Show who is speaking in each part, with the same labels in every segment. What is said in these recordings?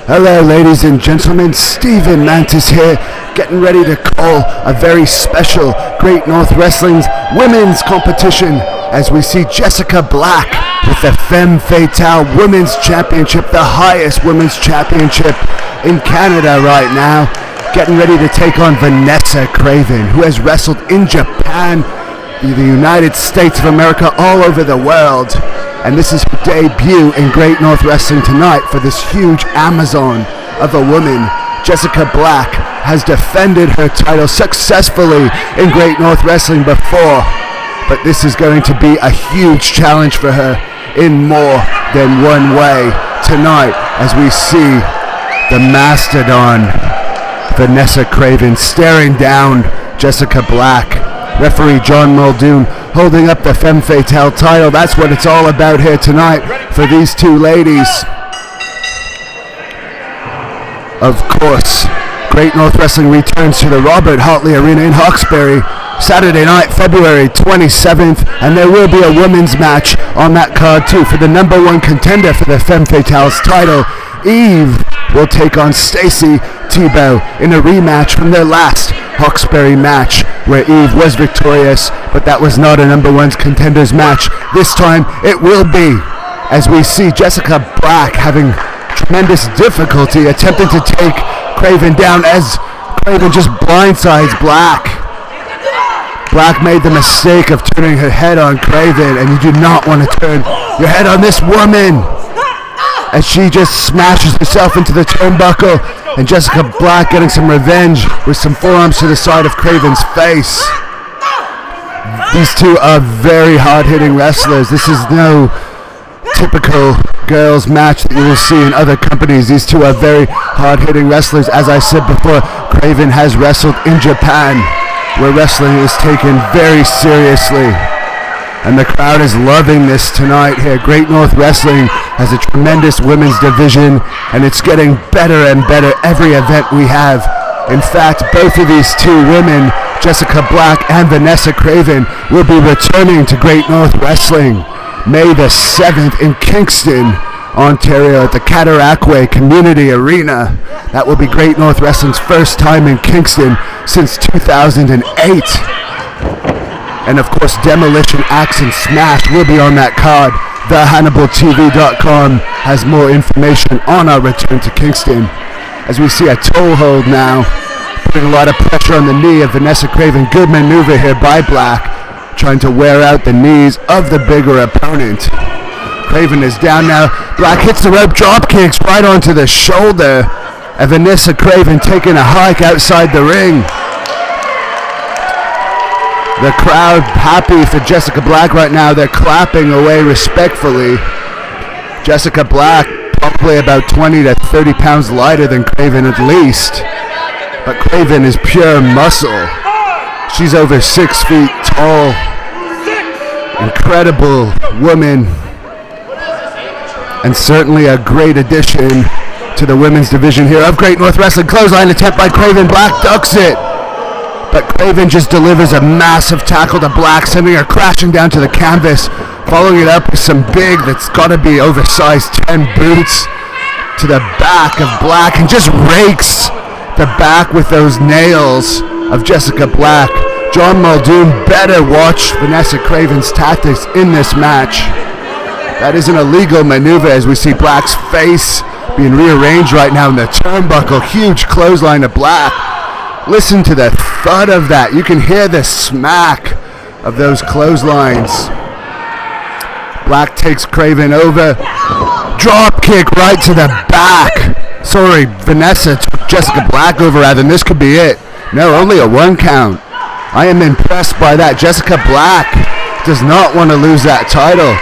Speaker 1: Hello ladies and gentlemen, Stephen Mantis here, getting ready to call a very special Great North Wrestling's women's competition as we see Jessika Black with the Femmes Fatales Women's Championship, the highest women's championship in Canada right now, getting ready to take on Vanessa Kraven, who has wrestled in Japan, the United States of America, all over the world. And this is her debut in Great North Wrestling tonight for this huge Amazon of a woman. Jessika Black has defended her title successfully in Great North Wrestling before, but this is going to be a huge challenge for her in more than one way tonight as we see the mastodon Vanessa Kraven staring down Jessika Black. Referee John Muldoon holding up the Femme Fatale title. That's what it's all about here tonight for these two ladies. Of course, Great North Wrestling returns to the Robert Hartley Arena in Hawkesbury Saturday night, February 27th, and there will be a women's match on that card too for the number one contender for the Femme Fatales title. Eve will take on Stacy Tebow in a rematch from their last Hawkesbury match where Eve was victorious, but that was not a number one contenders match. This time it will be, as we see Jessika Black having tremendous difficulty attempting to take Craven down as Craven just blindsides Black. Black made the mistake of turning her head on Craven, and you do not want to turn your head on this woman as she just smashes herself into the turnbuckle, and Jessika Black getting some revenge with some forearms to the side of Craven's face. These two are very hard-hitting wrestlers. This is no typical girls match that you will see in other companies. These two are very hard-hitting wrestlers. As I said before, Craven has wrestled in Japan, where wrestling is taken very seriously. And the crowd is loving this tonight here. Great North Wrestling has a tremendous women's division, and it's getting better and better every event we have. In fact, both of these two women, Jessika Black and Vanessa Kraven, will be returning to Great North Wrestling May the 7th in Kingston, Ontario at the Cataraqui Community Arena. That will be Great North Wrestling's first time in Kingston since 2008. And of course, Demolition, Axe, and Smash will be on that card. The HANNIBALTV.com has more information on our return to Kingston. As we see a toe hold now, putting a lot of pressure on the knee of Vanessa Kraven. Good maneuver here by Black, trying to wear out the knees of the bigger opponent. Craven is down now. Black hits the rope drop kicks right onto the shoulder. And Vanessa Kraven taking a hike outside the ring. The crowd happy for Jessika Black right now. They're clapping away respectfully. Jessika Black probably about 20 to 30 pounds lighter than Craven at least. But Craven is pure muscle. She's over 6 feet tall. Incredible woman. And certainly a great addition to the women's division here of Great North Wrestling. Clothesline attempt by Craven. Black ducks it. But Craven just delivers a massive tackle to Black, sending her crashing down to the canvas, following it up with some big, that's got to be oversized 10 boots to the back of Black, and just rakes the back with those nails of Jessika Black. John Muldoon better watch Vanessa Kraven's tactics in this match. That is an illegal maneuver as we see Black's face being rearranged right now in the turnbuckle. Huge clothesline to Black. Listen to the thud of that. You can hear the smack of those clotheslines. Black takes Craven over. Drop kick right to the back. Sorry, Vanessa took Jessika Black over rather than this could be it. No, only a 1 count. I am impressed by that. Jessika Black does not want to lose that title.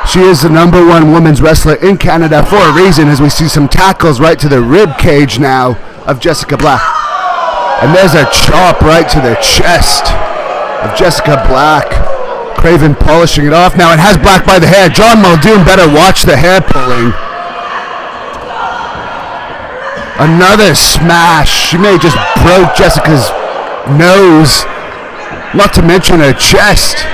Speaker 1: She is the number one women's wrestler in Canada for a reason, as we see some tackles right to the rib cage now of Jessika Black. And there's a chop right to the chest of Jessika Black. Craven polishing it off now and has Black by the hair. John Muldoon better watch the hair pulling. Another smash. She may just broke Jessica's nose, not to mention her chest.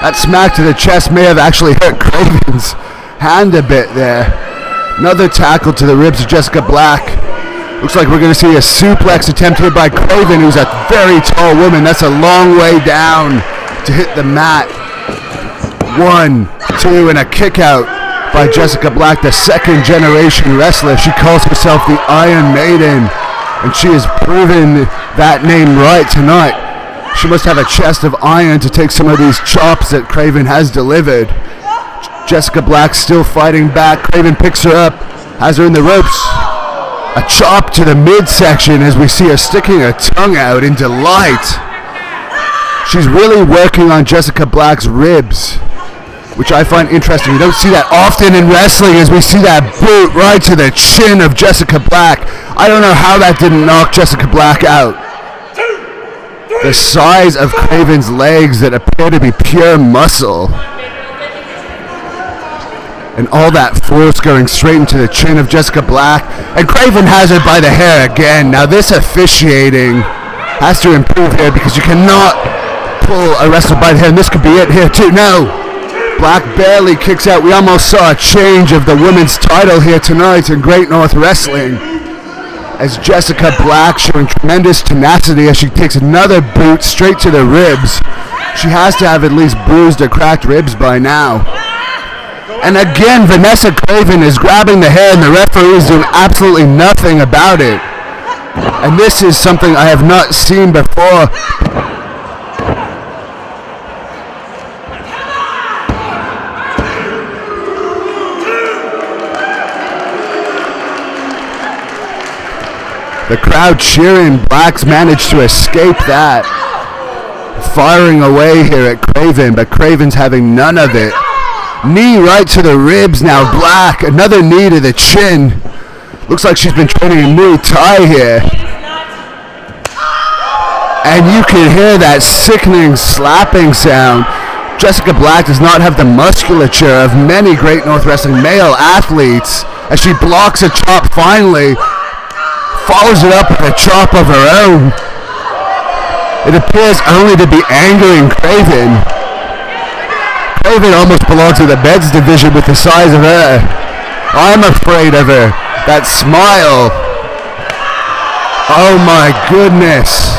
Speaker 1: That smack to the chest may have actually hurt Craven's hand a bit there. Another tackle to the ribs of Jessika Black. Looks like we're going to see a suplex attempt here by Craven, who's a very tall woman. That's a long way down to hit the mat. 1, 2, and a kick out by Jessika Black, the second generation wrestler. She calls herself the Iron Maiden, and she has proven that name right tonight. She must have a chest of iron to take some of these chops that Craven has delivered. Jessika Black still fighting back. Craven picks her up, has her in the ropes. A chop to the midsection as we see her sticking her tongue out in delight. She's really working on Jessika Black's ribs, which I find interesting. You don't see that often in wrestling, as we see that boot right to the chin of Jessika Black. I don't know how that didn't knock Jessika Black out. The size of Craven's legs that appear to be pure muscle. And all that force going straight into the chin of Jessika Black. And Craven has her by the hair again. Now this officiating has to improve here, because you cannot pull a wrestler by the hair. And this could be it here too. No! Black barely kicks out. We almost saw a change of the women's title here tonight in Great North Wrestling, as Jessika Black showing tremendous tenacity as she takes another boot straight to the ribs. She has to have at least bruised or cracked ribs by now. And again, Vanessa Kraven is grabbing the hair, and the referee is doing absolutely nothing about it. And this is something I have not seen before. The crowd cheering. Black's managed to escape that. Firing away here at Craven, but Craven's having none of it. Knee right to the ribs now. Black, another knee to the chin. Looks like she's been training in Muay Thai here. And you can hear that sickening slapping sound. Jessika Black does not have the musculature of many Great North Wrestling male athletes, as she blocks a chop finally. Follows it up with a chop of her own. It appears only to be angering Craven. Craven almost belongs to the men's division with the size of her. I'm afraid of her. That smile. Oh my goodness.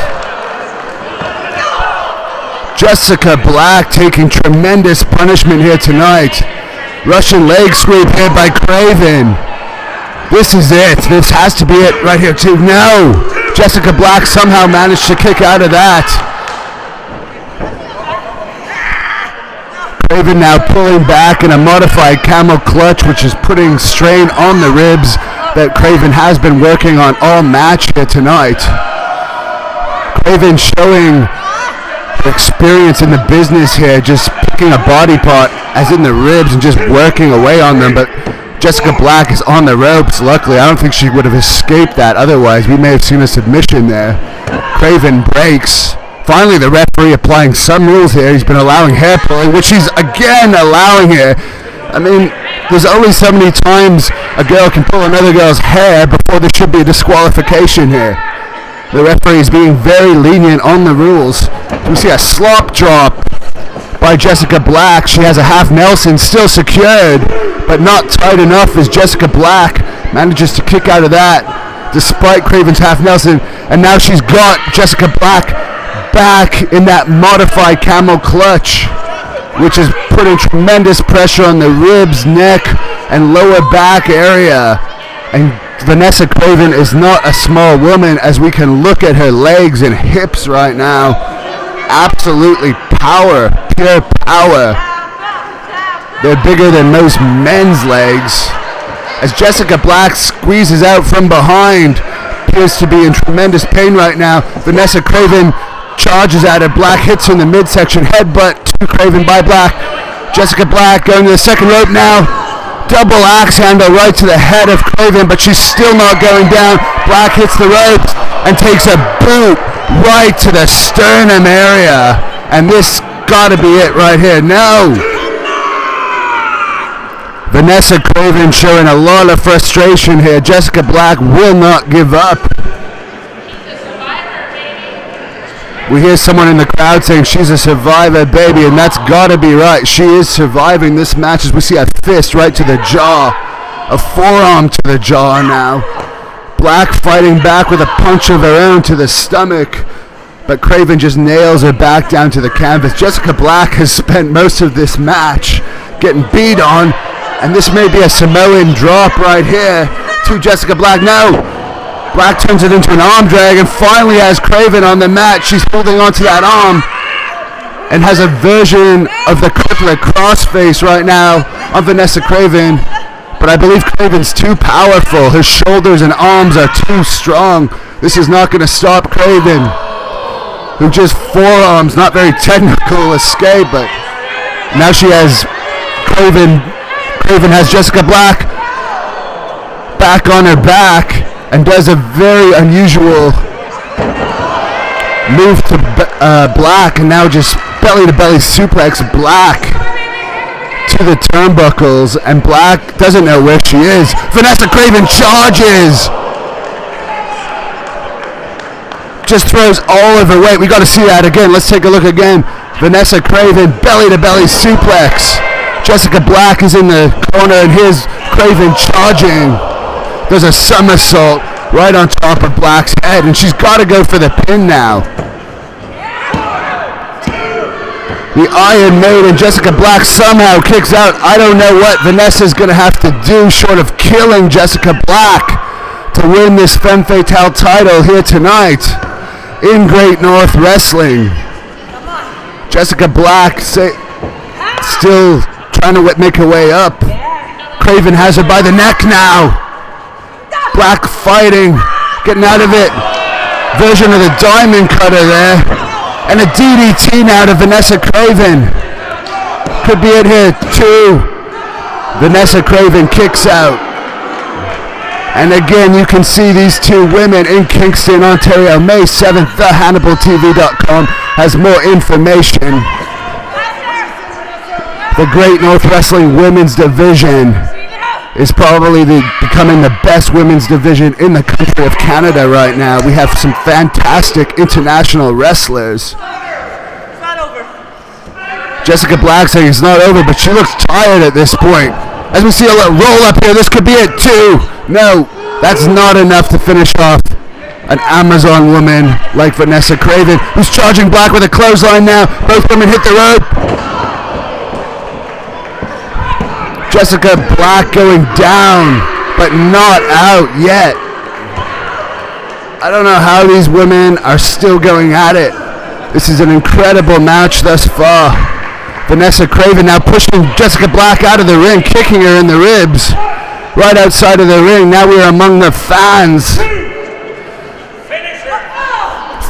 Speaker 1: Jessika Black taking tremendous punishment here tonight. Russian leg sweep here by Craven. This is it. This has to be it right here too. No! Jessika Black somehow managed to kick out of that. Craven now pulling back in a modified camel clutch, which is putting strain on the ribs that Craven has been working on all match here tonight. Craven showing experience in the business here, just picking a body part as in the ribs and just working away on them, but Jessika Black is on the ropes. Luckily, I don't think she would have escaped that. Otherwise, we may have seen a submission there. Craven breaks. Finally, the referee applying some rules here. He's been allowing hair pulling, which he's again allowing here. I mean, there's only so many times a girl can pull another girl's hair before there should be a disqualification here. The referee is being very lenient on the rules. We see a slop drop by Jessika Black. She has a half Nelson still secured, but not tight enough, as Jessika Black manages to kick out of that despite Craven's half Nelson. And now she's got Jessika Black back in that modified camel clutch, which is putting tremendous pressure on the ribs, neck, and lower back area. And Vanessa Kraven is not a small woman, as we can look at her legs and hips right now. Absolutely power, pure power. They're bigger than most men's legs. As Jessika Black squeezes out from behind, appears to be in tremendous pain right now. Vanessa Kraven charges at her. Black hits her in the midsection, headbutt to Craven by Black. Jessika Black going to the second rope now. Double axe handle right to the head of Craven, but she's still not going down. Black hits the ropes and takes a boot right to the sternum area. And this gotta be it right here. No! Vanessa Kraven showing a lot of frustration here. Jessika Black will not give up. We hear someone in the crowd saying she's a survivor, baby, and that's gotta be right. She is surviving this match, as we see a fist right to the jaw A forearm to the jaw now. Black fighting back with a punch of her own to the stomach, but Craven just nails her back down to the canvas. Jessika Black has spent most of this match getting beat on, and this may be a Samoan drop right here to Jessika Black. No! Black turns it into an arm drag and finally has Craven on the mat. She's holding onto that arm and has a version of the crippler crossface right now on Vanessa Kraven. But I believe Craven's too powerful. Her shoulders and arms are too strong. This is not going to stop Craven, who just forearms, not very technical escape, but now she has Craven has Jessika Black back on her back and does a very unusual move to Black, and now just belly to belly suplex Black to the turnbuckles, and Black doesn't know where she is. Vanessa Kraven charges, just throws all of her weight. We got to see that again. Let's take a look again. Vanessa Kraven belly to belly suplex. Jessika Black is in the corner, and here's Craven charging. There's a somersault right on top of Black's head, and she's got to go for the pin now. The Iron Maiden, Jessika Black, somehow kicks out. I don't know what Vanessa's going to have to do short of killing Jessika Black to win this Femmes Fatales title here tonight in Great North Wrestling. Jessika Black still trying to make her way up. Craven has her by the neck now. Black fighting, getting out of it. Version of the diamond cutter there. And a DDT now to Vanessa Kraven. Could be it here too. Vanessa Kraven kicks out. And again, you can see these two women in Kingston, Ontario, May 7th. The HANNIBALTV.com has more information. The Great North Wrestling Women's Division is probably becoming the best women's division in the country of Canada right now. We have some fantastic international wrestlers.
Speaker 2: It's not over.
Speaker 1: Jessika Black saying it's not over, but she looks tired at this point. As we see a little roll up here, this could be it too. No, that's not enough to finish off an Amazon woman like Vanessa Kraven, who's charging Black with a clothesline now. Both women hit the rope. Jessika Black going down, but not out yet. I don't know how these women are still going at it. This is an incredible match thus far. Vanessa Kraven now pushing Jessika Black out of the ring, kicking her in the ribs, right outside of the ring. Now we are among the fans.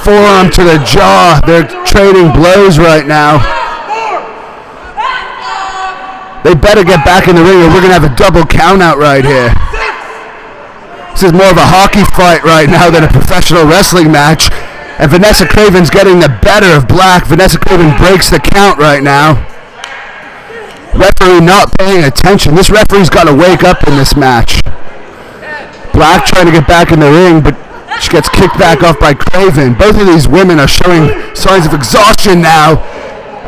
Speaker 1: Forearm to the jaw. They're trading blows right now. They better get back in the ring or we're going to have a double count out right here. This is more of a hockey fight right now than a professional wrestling match. And Vanessa Kraven's getting the better of Black. Vanessa Kraven breaks the count right now. Referee not paying attention. This referee's got to wake up in this match. Black trying to get back in the ring, but she gets kicked back off by Craven. Both of these women are showing signs of exhaustion now.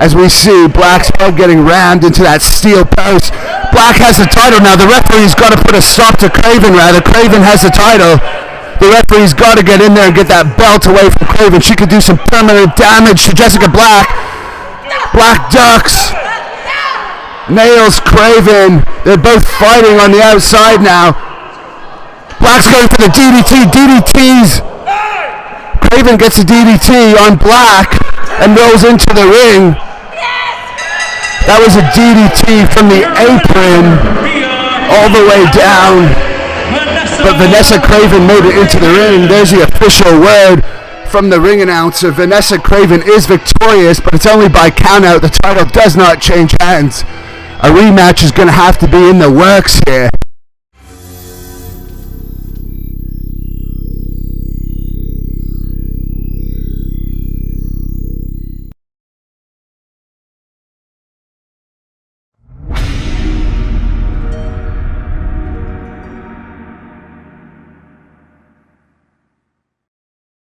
Speaker 1: As we see Black's head getting rammed into that steel post. Black has the title now. The referee's got to put a stop to Craven, rather. Craven has the title. The referee's got to get in there and get that belt away from Craven. She could do some permanent damage to Jessika Black. Black ducks. Nails Craven. They're both fighting on the outside now. Black's going for the DDT. DDTs. Craven gets a DDT on Black and rolls into the ring. That was a DDT from the apron all the way down. But Vanessa Kraven made it into the ring. There's the official word from the ring announcer. Vanessa Kraven is victorious, but it's only by count out. The title does not change hands. A rematch is going to have to be in the works here.